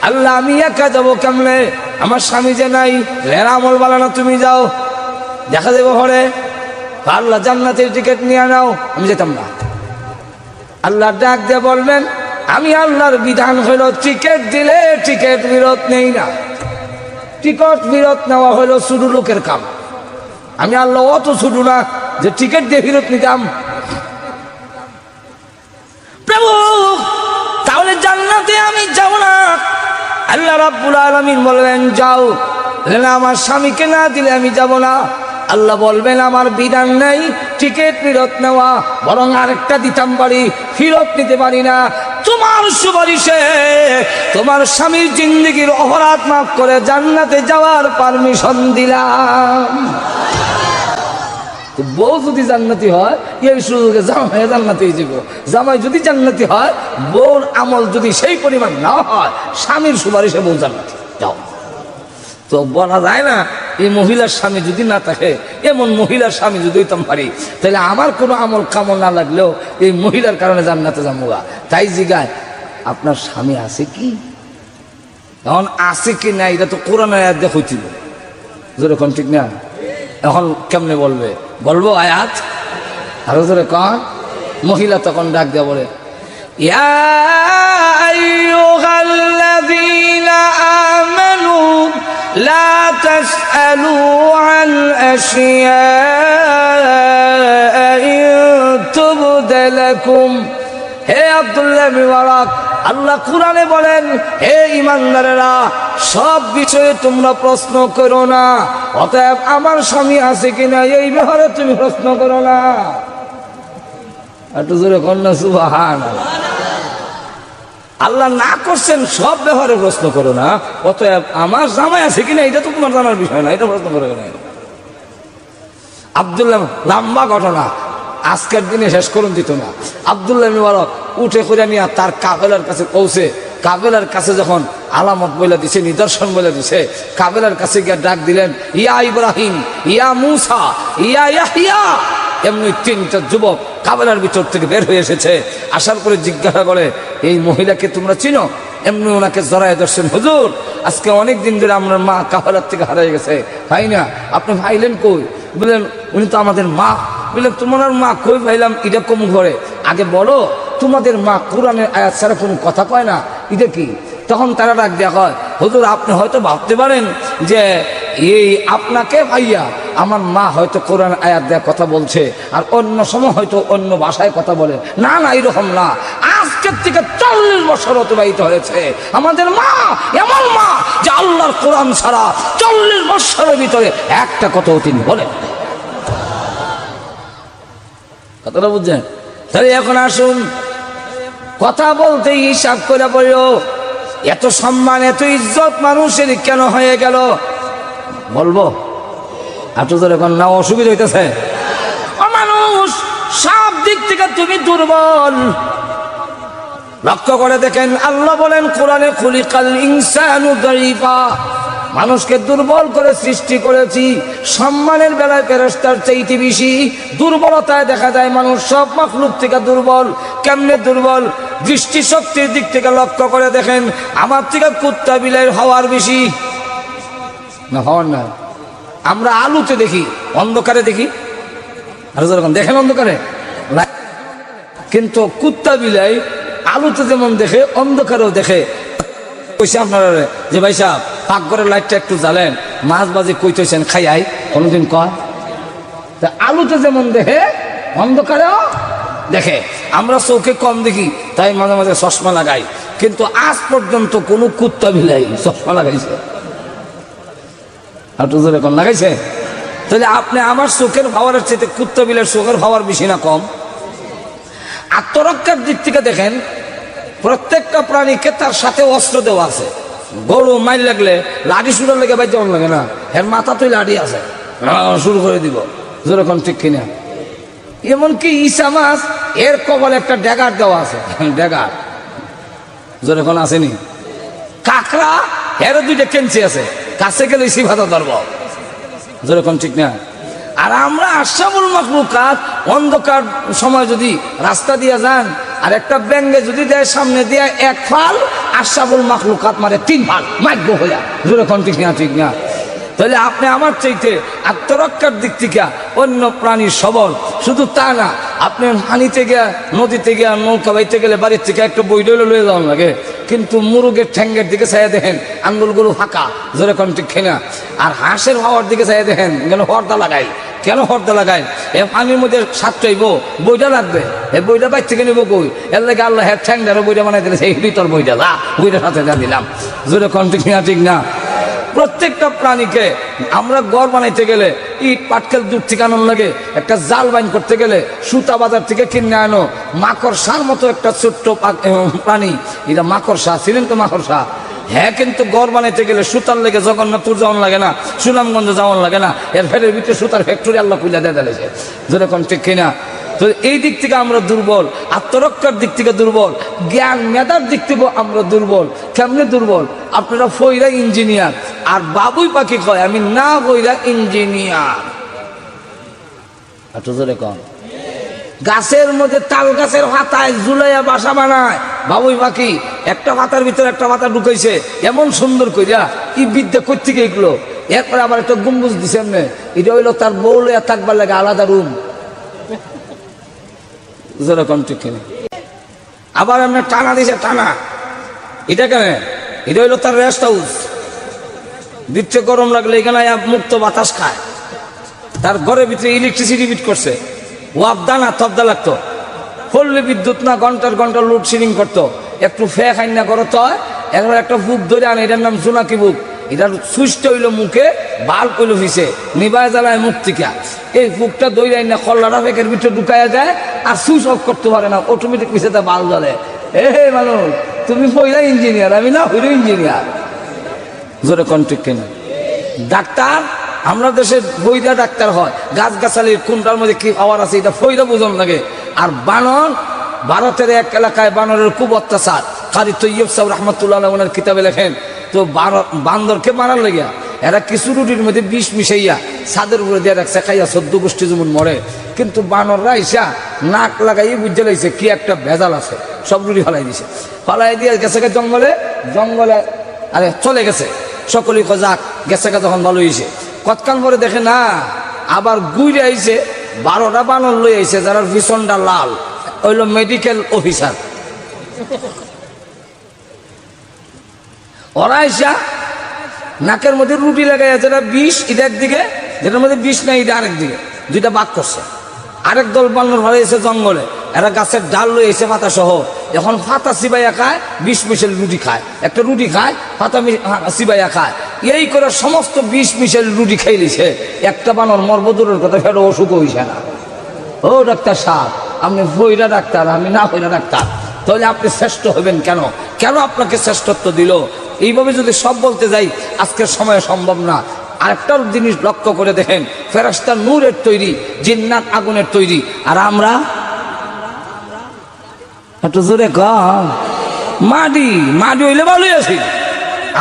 আল্লাহ আমি একা যাবো কেমনে? আমার স্বামী যে নাই, লেরা আমল বালানা, তুমি যাও, দেখা দেবো ঘরে। আল্লাহ জান্নাতের টিকিট নিয়ে নাও, আমি যেতাম না। আল্লাহ ডাক দিয়ে বলবেন, আমি আল্লাহর বিধান হলো টিকিট দিলে টিকিট বিরত নেই না। টিকিট বিরত নেওয়া হলো শুধু লোকের কাম। আমি আল্লাহ অত শুধু না যে টিকিট দিয়ে বিরত নিতাম। প্রভু তাহলে জান্নাতে আমি যাব না? আল্লাহ রাব্বুল আলামিন বলবেন, যাও। আমার স্বামীকে না দিলে আমি যাব না। আল্লাহ বলবেন, আমার বিধান নেই টিকিট ফেরত নেওয়া, বরং আরেকটা দিতাম পারি, ফেরত নিতে পারি না। তোমার সুপারিশে তোমার স্বামীর জিন্দেগির অপরাধ মাফ করে জান্নাতে যাওয়ার পারমিশন দিলাম। বউ যদি জান্নাতি হয়, এই সুযোগে জামাই জান্নাতি যাব। জামাই যদি জান্নাতি হয়, বউর আমল যদি সেই পরিমাণ না হয়, স্বামীর সুপারিশে বউ জান্নাতি যাও। তো বলা যায় না, এই মহিলার স্বামী যদি না থাকে, এমন মহিলার স্বামী যদি হইতাম পারি, তাহলে আমার কোনো আমল কামল না লাগলেও এই মহিলার কারণে জান্নাতে যাবো। তাই জিগায়, আপনার স্বামী আছে কি? এখন আছে কি না এটা তো কোরআনের আয়াত দিয়ে হইছিল, যেরকম ঠিক না? এখন কেমনে বলবে? বলবো আয়াত আরো জোরে কন। মহিলা তখন ডাক দেয়া বলে, ইয়া আইয়ুহাল্লাযীনা আমানু লা তাসআলু আন আশিয়া'a ইন তুবদা লাকুম। হে আব্দুল্লাহ মুবারক, আল্লাহ কুরআনে বলেন, হে ঈমানদারেরা, সব বিষয়ে তোমরা প্রশ্ন করো না। অতএব আমার স্বামী আছে কিনা এই ব্যাপারে তুমি প্রশ্ন করো না। একটু জোরে কন্যা সুবহানাল্লাহ। আল্লাহ না করছেন সব ব্যাপারে প্রশ্ন করো না, অতএব আমার জামাই আছে কিনা এটা তো তোমার জানার বিষয় না, এটা প্রশ্ন করো না। আব্দুল্লাহ, লম্বা ঘটনা, আজকের দিনে শেষ করুন দিত না। আব্দুল্লাহ মুবারক উঠে করে নিয়ে তার কাফেলার কাছে পৌঁছে, কাফেলার কাছে যখন আলামত বলে দিছে, নিদর্শন বলে দিছে, কাফেলার কাছে গিয়ে ডাক দিলেন, ইয়া ইব্রাহিম, ইয়া মুসা, ইয়া ইয়াহইয়া। এমনি তিনটা যুবক কাফেলার ভিতর থেকে বের হয়ে এসেছে। আসার পরে জিজ্ঞাসা করে, এই মহিলাকে তোমরা চিনো? এমনি ওনাকে জড়ায় ধরছেন, হুজুর আজকে অনেক দিন ধরে আমার মা কাফেলার থেকে হারিয়ে গেছে, ভাই না, আপনি ভাইলেন কই? বললেন, উনি তো আমাদের মা। বললেন, তোমার মা কই পাইলাম? এটা কম করে আগে বলো, তোমাদের মা কোরআনের আয়াত ছাড়া কোনো কথা কয় না, এটা কি? তখন তারা ডাক দেয়া হয়, হুজুর আপনি হয়তো ভাবতে পারেন যে এই আপনাকে ভাইয়া আমার মা হয়তো কোরআন আয়াত দেয়া কথা বলছে, আর অন্য সময় হয়তো অন্য ভাষায় কথা বলে। না না, এরকম না। আজকের থেকে 40 বছর অতিবাহিত হয়েছে। আমাদের মা এমন মা যে আল্লাহর কোরআন ছাড়া 40 বছরের ভিতরে একটা কথাও তিনি বলেন। কথাটা বুঝছেন? তাহলে এখন আসুন, কথা বলতে হিসাব করে বললো, এত সম্মান এত ইজ্জত মানুষের কেন হয়ে গেল? বলবো আপনি তো এখন না, অসুবিধা হইতেছে। মানুষ সব দিক থেকে তুমি দুর্বল। লক্ষ্য করে দেখেন, আল্লাহ বলেন কোরআনে, খুলিকাল ইনসানু দাঈফা, মানুষকে দুর্বল করে সৃষ্টি করেছি। সম্মানের বেলায় ফেরেশতার চাইতে বেশি দুর্বলতায় দেখা যায় মানুষ সব মাখলুক থেকে দুর্বল। কেমনে দুর্বল? দৃষ্টিশক্তির দিক থেকে লক্ষ্য করে দেখেন, আমার থেকে কুত্তা বিলাই হওয়ার বেশি না, হওয়ার না। আমরা আলোতে দেখি, অন্ধকারে দেখি, আর যখন দেখেন অন্ধকারে, কিন্তু কুত্তা বিলাই আলোতে যেমন দেখে অন্ধকারেও দেখে। কইছে আপনারা যে ভাই সাহেব পাকঘরের লাইটটা একটু জ্বালেন, মাছ বাজে কইতেছেন খাইয়াই, কোনোদিন কয়? তা আলোতে যেমন দেখে অন্ধকারেও দেখে। আমরা চোখে কম দেখি, তাই মাঝে মাঝে চশমা লাগাই, কিন্তু আজ পর্যন্ত কোনো কুত্তা বিলাই চশমা লাগাইছে? একটু জোরে কোন লাগাইছে? তাহলে আপনি আমার চোখের পাওয়ারের চেয়ে কুত্তা বিলের চোখের পাওয়ার বেশি না কম? আত্মরক্ষার দিক থেকে দেখেন, প্রত্যেকটা প্রাণীকে তার সাথে অস্ত্র দেওয়া আছে। গরু মাইল লাগলে লাঠি শুরু লেগে বাইতে লাগে না, এর মাথা তুই লাঠি আছে, শুরু করে দিব। যেরকম ঠিক কিনা? এমনকি ঈসা মাছ এর কবলে একটা ড্যাগার দেওয়া আছে, ড্যাগার যেরকম আসেনি। কাঁকড়া এর দুইটা কেঞ্চি আছে, কাছে গেলে সিভাতা ধরব, যেরকম ঠিক না? আর আমরা আশরাফুল মাখলুকাত অন্ধকার সময় যদি রাস্তা দিয়ে যান আর একটা ব্যাঙ্গে যদি দেয় সামনে দিয়ে এক ফাল, আশরাফুল মাখলুকাত মারে 3 ফাল, মাইগ্য হইয়া, যেরকম ঠিক না? ঠিক না? তাহলে আপনি আমার চাইতে আত্মরক্ষার দিক থেকে অন্য প্রাণীর সবল। শুধু তা না, আপনি পানিতে গিয়া নদীতে গিয়া নৌকা বাইতে গেলে বাড়ির থেকে একটা বই ডলে লয়ে যাওয়ার লাগে, কিন্তু মুরগের ঠ্যাঙ্গের দিকে চাইয়া দেখেন আঙ্গুলগুলো ফাঁকা, যেরকম ঠিক খেনা। আর হাঁসের হাওয়ার দিকে চাইয়া দেখেন কেন হর্দা লাগাই, কেন হর্দা লাগাই? এ পানির মধ্যে সাতটাইব, বইটা লাগবে, এই বইটা বাইর থেকে নেবো কই? এর লাগে আল্লাহ হ্যাঁ ঠ্যাংটারও বইটা বানাই দিলে, সেই তোর বইটা যা, বইটার সাথে যা দিলাম, যেরকম ঠিক না? ঠিক না? প্রত্যেকটা প্রাণীকে আমরা ঘর বানাইতে গেলে ইট পাটকেল দূর থেকে আনার লাগে, একটা জাল বাইন করতে গেলে সুতা বাজার থেকে কিনে আনো। মাকড়সার মতো একটা ছোট্ট প্রাণী, এটা মাকড়সা, ছিলেন তো মাকড়সা? হ্যাঁ, কিন্তু ঘর বানাইতে গেলে সুতার লেগে জগন্নাথপুর যাওয়ান লাগে না, সুনামগঞ্জ যাওয়ান লাগে না, এর ফেরের ভিতরে সুতার ফ্যাক্টরি আল্লাহ খুলে দিয়ে দিয়েছে, যেরকম ঠিক কিনা? তো এই দিক থেকে আমরা দুর্বল, আত্মরক্ষার দিক থেকে দুর্বল, জ্ঞান মেধার দিক থেকে আমরা দুর্বল। কেমনে দুর্বল? আপনারা ফইরা ইঞ্জিনিয়ার, আর বাবুই পাখি কয় আমি না ফইরা ইঞ্জিনিয়ার। একটু জোরে কন। গাছের মধ্যে তাল গাছের পাতায় ঝুলাইয়া বাসা বানায় বাবুই পাখি, একটা পাতার ভিতরে একটা পাতা ঢুকাইছে এমন সুন্দর কইরা, কি বিদ্যা কোত্থেকে এগুলো? এরপরে আবার একটা গম্বুজ দিছে এমনি, এটা হইলো তার বউ লইয়া থাকবার লাগে আলাদা রুম, যেরকম ঠিক কিনা? আবার আমরা টানা দিছে, টানা, এটা কেন? এটা হইলো তার রেস্ট হাউস, দিচ্ছে গরম লাগলে এখানে মুক্ত বাতাস খায়। তার ঘরের ভিতরে ইলেকট্রিসিটি ফিট করছে, ওয়াবদা না তবদা লাগতো, পড়লে বিদ্যুৎ না ঘন্টার ঘন্টা লোডশেডিং করতো, একটু ফে খাই না করতো হয়, এখন একটা বুক ধরে আনে, এটার নাম জোনাকি বুক। এটার সুইচটা হইলো মুখে, বাল কইলো ফিসে, নিবায় জ্বালায় মুখ থেকে। এই বুকটা দইলে না কল্লাটা ফেকের ভিতরে ঢুকাইয়া যায়, আর সুইচ অফ করতে পারে না, অটোমেটিক পিছিয়ে তা বাল জ্বলে। মানুষ, তুমি পয়লা ইঞ্জিনিয়ার, আমি না হইল ইঞ্জিনিয়ার, জোরে কন্ট্রিক কেনা? ডাক্তার, আমরা দেশে বইরা ডাক্তার হয়, গাছ গাছালির কোনটার মধ্যে কি পাওয়ার আছে এটা ফইরা বোঝন লাগে। আর বানর, ভারতের এক এলাকায় বানরের খুব অত্যাচার। কারি তৈয়ব সাহেব রহমতুল্লাহ ওনার কিতাবে লেখেন, তো বান্দরকে মারার লেগিয়া এরা কিছু রুটির মধ্যে বিষ মিশাইয়া ছাদের উপরে দিয়ে রাখছে, খাইয়া 14 গোষ্ঠী যেমন মরে। কিন্তু বানররা ইসা নাক লাগাই বুঝে লাগছে কি একটা ভেজাল আছে, সব রুটি ফলাই দিছে, ফলাই দিয়ে গেছে জঙ্গলে, জঙ্গলে আরে চলে গেছে। সকলেই যাক গেছে, যখন ভালো হয়েছে, কতকাল পরে দেখে না আবার গুইরে আইছে, 12টা বানর লই আইছে, যারা ভীষণটা লাল, হইল মেডিকেল অফিসার। ওরা আইসা নাকের মধ্যে রুটি লাগাই, যেটা বিষ এটা একদিকে, যেটার মধ্যে বিষ নাই এটা আরেক দিকে, দুইটা বাক করছে। আরেক দল বানর ভালো এসে জঙ্গলে, এরা গাছের ডাল লই এসে পাতা সহ, এখন পাতা চিবাইয়া খায়, বিষ মিশেল রুটি খায়, একটা রুটি খায়, পাতা চিবাইয়া খায়, এই করে সমস্ত বিষ মিশেল রুটি খাই দিছে। একটা বানর মর্বদূরের কথা ফেরো অসুখ হইছে না। ও ডাক্তার সাহেব, আপনি বইরা ডাক্তার, আমি না হইরা ডাক্তার, তাহলে আপনি শ্রেষ্ঠ হবেন কেন? কেন আপনাকে শ্রেষ্ঠত্ব দিল? এইভাবে যদি সব বলতে যাই আজকের সময়ে সম্ভব না। আরেকটা জিনিস লক্ষ্য করে দেখেন, ফেরেশতা নূরের তৈরি, জিন্নাত আগুনের তৈরি, আর আমরা একটু জোরে কম, মাটি, মাটি হইলে ভালোই আছি,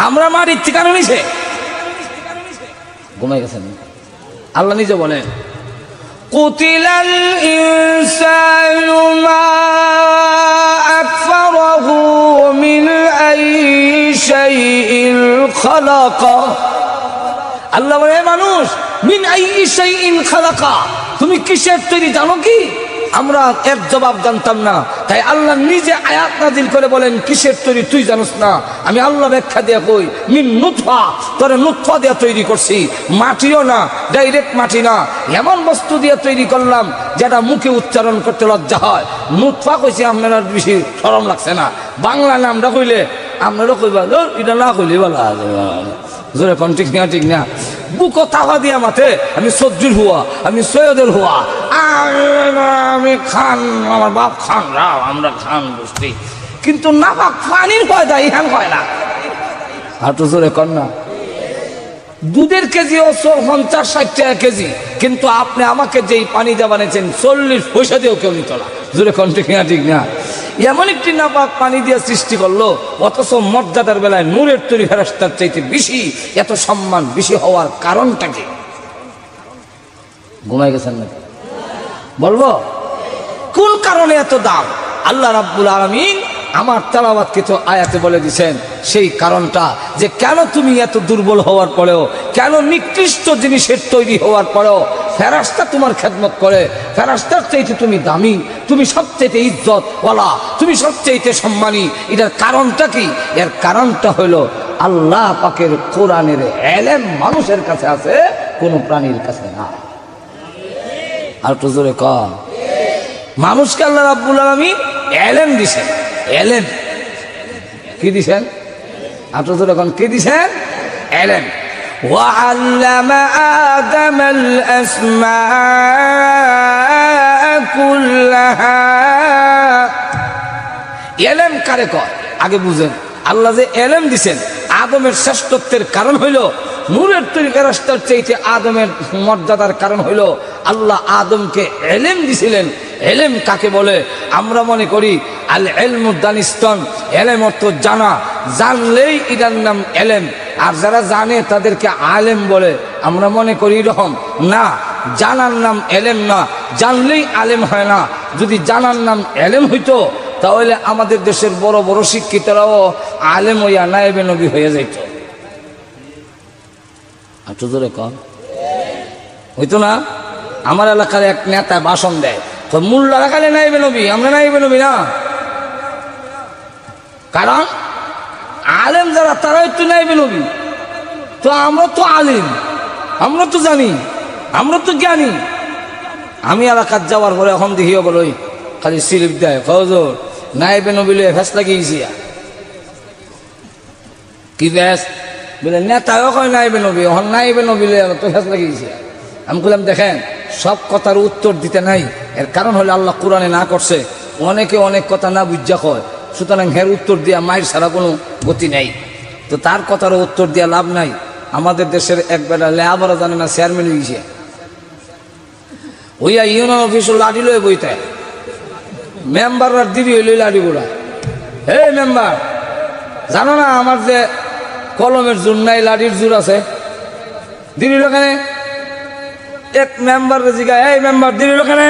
আমরা মাটির ঠিকানা নিছে ঘুমাই গেছেন। আল্লাহ নিজে বলেন, কুতিলাল ইনসানু মা আকফারাহু মিন আই শাইইন খালাকা। আল্লাহ বলে, মানুষ, মিন আই শাইইন খালাকা, তুমি কিসের তৈরি জানো কি? আমরা এর জবাব জানতাম না, তাই আল্লাহ নিজে আয়াত নাজিল করে বলেন কিসের তৈরি তুই জানোস না, আমি আল্লাহ ব্যাখ্যা দিয়ে কই মিন নুতফা, তোরে নুতফা দিয়ে তৈরি করছি, মাটিও না, ডাইরেক্ট মাটি না, এমন বস্তু দিয়ে তৈরি করলাম যেটা মুখে উচ্চারণ করতে লজ্জা হয়। নুতফা কইছি আপনার বেশি শরম লাগছে না, বাংলা নামটা কইলে আপনারও কইবা এটা না কইলে বলা জোরে কোন ঠিক না, ঠিক না, বুকো তাওয়া দিয়া মাথে আমি সজ্জুর হুয়া, আমি সৈয়দের হুয়া, আমি খান, আমার বাপ খান, রাও আমরা খান বুঝতে, কিন্তু নাপাক পানির পয়দা ইহান হয় না। আর তো জোরে কর না, দুধের কেজি ও 50-60 টাকা কেজি, কিন্তু আপনি আমাকে যেই পানি দিয়ে বানিয়েছেন 40 পয়সা দিয়েও কেউ নিত না। জোরে কোন ঠিক না, ঠিক না, এমন একটি নাপাক পানি দিয়ে সৃষ্টি করলো, অথচ মর্যাদার বেলায় নূরের তৈরি ফেরেশতার চাইতে বেশি, এত সম্মান বেশি হওয়ার কারণটা কি? ঘুমাই গেছেন নাকি? বলবো কোন কারণে এত দাম? আল্লাহ রাব্বুল আলামিন আমার তেলাওয়াতকৃত আয়াতে বলে দিয়েছেন সেই কারণটা, যে কেন তুমি এত দুর্বল হওয়ার পরেও, কেন নিকৃষ্ট জিনিসের তৈরি হওয়ার পরেও ফেরেশতা তোমার খেদমত করে, ফেরেশতার চাইতে তুমি দামি, তুমি সবচেয়ে ইজ্জত ওয়ালা, তুমি সবচেয়ে সম্মানী। এটার কারণটা কি? এর কারণটা হলো আল্লাহ পাকের কোরআনের ইলম মানুষের কাছে আছে, কোনো প্রাণীর কাছে না। আর তো জোরে কম, মানুষকে আল্লাহ রাব্বুল আলামিন ইলম দিয়েছেন। ইলম কি দিয়েছেন? আর তো জোরে কম, কি দিয়েছেন? ইলম। وعلم آدم الأسماء كلها। ইলম কারে কয় আগে বুঝেন। আল্লাহ যে ইলম দিয়েছেন, আদমের শ্রেষ্ঠত্বের কারণ হইল নূরের তৈরি ফেরেশতার চাইতে আদমের মর্যাদার কারণ হইল আল্লাহ আদমকে ইলম দিছিলেন। ইলম কাকে বলে? আমরা মনে করি আল ইলমু দানিস্তন, ইলম অর্থ জানা, জানলেই এটার নাম ইলম, আর যারা জানে তাদেরকে আলেম বলে। আমরা মনে করি এরকম না, জানার নাম ইলম না, জানলেই আলেম হয় না। যদি জানার নাম ইলম হইতো তাহলে আমাদের দেশের বড় বড় শিক্ষিতরাও আলেম হইয়া নায়েবে নবী হয়ে যাইত। একটু জোরে কম হইতো না? আমার এলাকার এক নেতা ভাষণ দেয়, তো মোল্লা লাগালে নায়েবে নবী, আমরা নায়েবে নবী না। কারণ আলেম যারা তারাই তো নায়েবে নবী, তো আমরা তো আলেম, আমরা তো জানি, আমরা তো জ্ঞানী। আমি এলাকার যাওয়ার পরে এখন দেখিও বলো খালি স্লিপ দেয়, ফজর নায়েবে নবী লয়ে ফেসলা গিয়েছি, কি ব্যাস বলে নেতাও কয় নাইবে নবী, হন নাইবে নবী লয়ে তো ফেসলা গিয়েছি। আমি বললাম দেখেন, সব কথার উত্তর দিতে নাই, এর কারণ হলে আল্লাহ কোরআনে না করছে, অনেকে অনেক কথা না বুঝা কয়, সুতরাং হের উত্তর দিয়া মায়ের ছাড়া কোনো গতি নেই। তো তার কথারও উত্তর দিয়া লাভ নাই। আমাদের দেশের এক বেলা লেহাবরা জানে না, চেয়ারম্যান হয়ে গেছে, ওইয়া ইউনিয়ন অফিসও লাঠি লয়ে বইতে, মেম্বাররা দিবি হইল লাঠিগুলা। হে মেম্বার, জানো না আমার যে কলমের জোর নাই, লাঠির জোর আছে, দিল কেন? এক মেম্বার জিগায়, এই মেম্বার দিল কেন?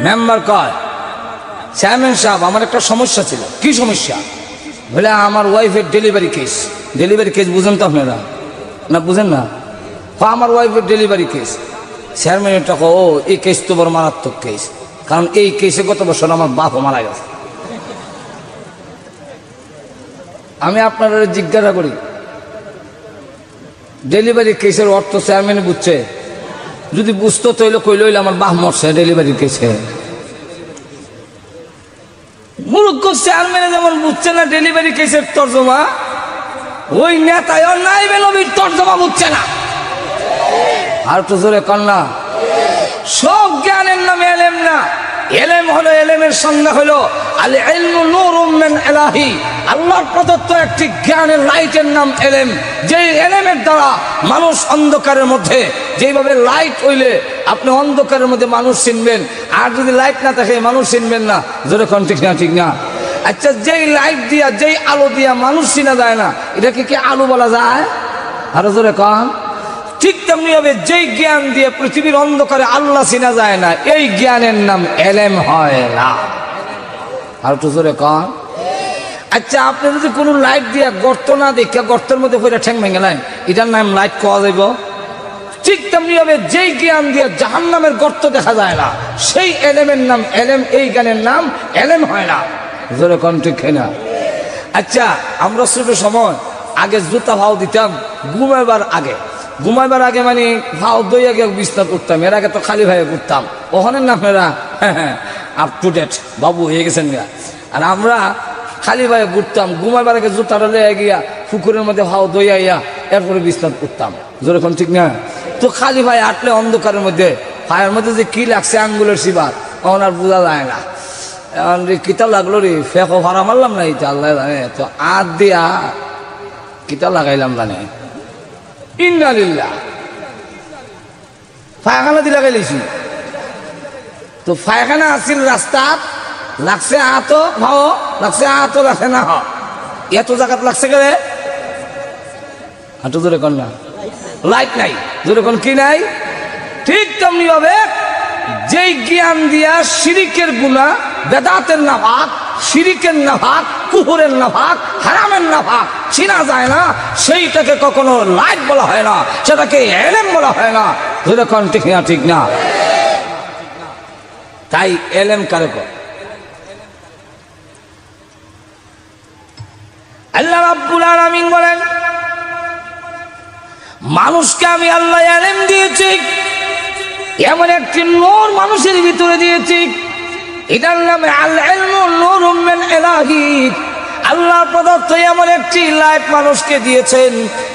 মেম্বার কয়, চেয়ারম্যান সাহেব আমার একটা সমস্যা ছিল। কি সমস্যা? বলে আমার ওয়াইফের ডেলিভারি কেস। ডেলিভারি কেস বুঝেন তো আপনারা? না বুঝেন না? আমার ওয়াইফের ডেলিভারি কেস। চেয়ারম্যানটা কো, ও এই কেস তো বড় মারাত্মক কেস, কারণ এই কেসে গত বছর আমার বাপও মারা গেছে। আমি আপনারা জিজ্ঞাসা করি, ডেলিভারি কেসের অর্থ চেয়ারম্যানে বুঝছে? যদি বুঝতো তাইলে কইল আমার বাপ মরছে ডেলিভারি কেসে। মূর্খ চেয়ারম্যানে যেমন বুঝছে না ডেলিভারি কেসের তর্জমা, ওই নেতায় নাইবে নবীর তর্জমা বুঝছে না। আর তো জোরে কন্যা, সব জ্ঞানের নামে এলেম না। এলেম হলো, এলেমের সংজ্ঞা হলো আল ইলমু নূরুম মিন ইলাহি, আল্লাহর প্রদত্ত একটি জ্ঞানের লাইটের নাম এলেম। যেই এলেমের দ্বারা মানুষ অন্ধকারের মধ্যে, যেইভাবে লাইট হইলে আপনি অন্ধকারের মধ্যে মানুষ চিনবেন, আর যদি লাইট না থাকে মানুষ চিনবেন না। জোরে কোন ঠিক না, ঠিক না? আচ্ছা, যেই লাইট দিয়া, যেই আলো দিয়া মানুষ চিনা যায় না, এটাকে কি আলো বলা যায়? আরো জোরে কন। ঠিক তেমনি হবে যেই জ্ঞান দিয়ে পৃথিবীর অন্ধকারে আল্লাহ চিনা যায় না, এই জ্ঞানের নাম এলেম হয় না। আর তো জোরে কন। আচ্ছা, আপনি যদি কোনো লাইট দিয়ে গর্ত না দেখে গর্তের মধ্যে পড়ে ঠ্যাং ভেঙে নেন, এটার নাম লাইট কোয়া যাইব? ঠিক তেমনি ভাবে যেই জ্ঞান দিয়ে জাহান্নামের গর্ত দেখা যায় না, সেই এলেমের নাম এলেম, এই জ্ঞানের নাম এলেম হয় না। জোরে কোন ঠিক না? আচ্ছা, আমরা ছোট সময় আগে জুতা ভাও দিতাম ঘুমাইবার আগে মানে ভাও দই আগে বিস্তার করতাম। এর আগে তো খালি ভাইয়ে করতাম। ওখানে না আপনারা আপ টু ডেট বাবু হয়ে গেছেন গা। আর আমরা খালি ভাইয়ে ঘুরতাম, ঘুমাইবার আগে জুতাটা লয়ে গিয়া পুকুরের মধ্যে ভাও দই আইয়া এরপরে বিস্তার করতাম। যেরকম ঠিক না? তো খালি ভাই আটলে অন্ধকারের মধ্যে পায়ের মধ্যে যে কি লাগছে আঙ্গুলের শিবার, তখন আর বোঝা যায় না। এখন রে কিতা লাগলো রে, ফেঁকো ভাড়া মারলাম না, এটা আল্লাহ জানে। তো আট দিয়া কিতা লাগাইলাম জানে, ইন্নালিল্লাহ পায়খানা দিয়ে লাগাইলেছি। তো পায়খানা আসছিল রাস্তাত, লাগছে আতো ভাও, লাগছে আতো লাগছে না হ, এত জায়গাত লাগছে কে রে? হাঁটু জোরে কর না, লাইট নাই। জোরে কোন কি নাই? ঠিক তেমনি ভাবে যেই জ্ঞান দিয়া শিরিকের গুনাহ, বেদাতের নাফাক, শিরিকের নাফাক, কুফরের নাফাক, হারামের নাফাক চিনা যায় না, সেইটাকে কখনো লাইট বলা হয় না, সেটাকে এলেম বলা হয় না। জোরে কোন ঠিক না? ঠিক না? তাই এলেম কারে কর? আল্লাহ রাব্বুল আলামিন বলেন, মানুষকে আমি আল্লাহ এলেম দিয়েছি, এমন একটি নূর মানুষের ভিতরে দিয়েছি, এটার নামে আল ইলমু নূরুম মিন ইলাহি। আল্লাহ প্রদত্ত এমন একটি লাইট মানুষকে দিয়েছেন,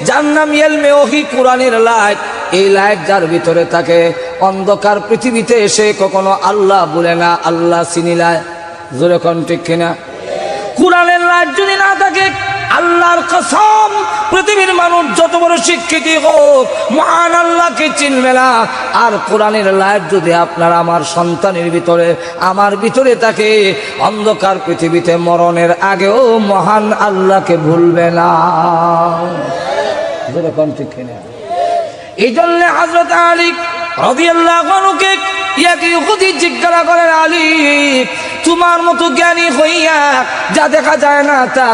যার নাম ইলমে ওহী, কোরআনের লাইট। এই লাইট যার ভিতরে থাকে, অন্ধকার পৃথিবীতে এসে কখনো আল্লাহ বলে না, আল্লাহ চিনিলায়। জোরে কোন ঠিক কিনা? কোরআনের লাইট যদি না থাকে, আল্লাহর কসম পৃথিবীর মানুষ যত বড় শিক্ষিত হোক, মহান আল্লাহকে চিনবে না। আর কোরআনের লাইট যদি আপনার আমার সন্তানের ভিতরে, আমার ভিতরে থাকে, অন্ধকার পৃথিবীতে মরণের আগেও মহান আল্লাহকে ভুলবে না। যেরকম ঠিক কিনা? এই জন্য হযরত আলী রাদিয়াল্লাহু আনহুকে ইহুদি জিজ্ঞাসা করেন, আলী তোমার মতো জ্ঞানী হইয়া যা দেখা যায় না তা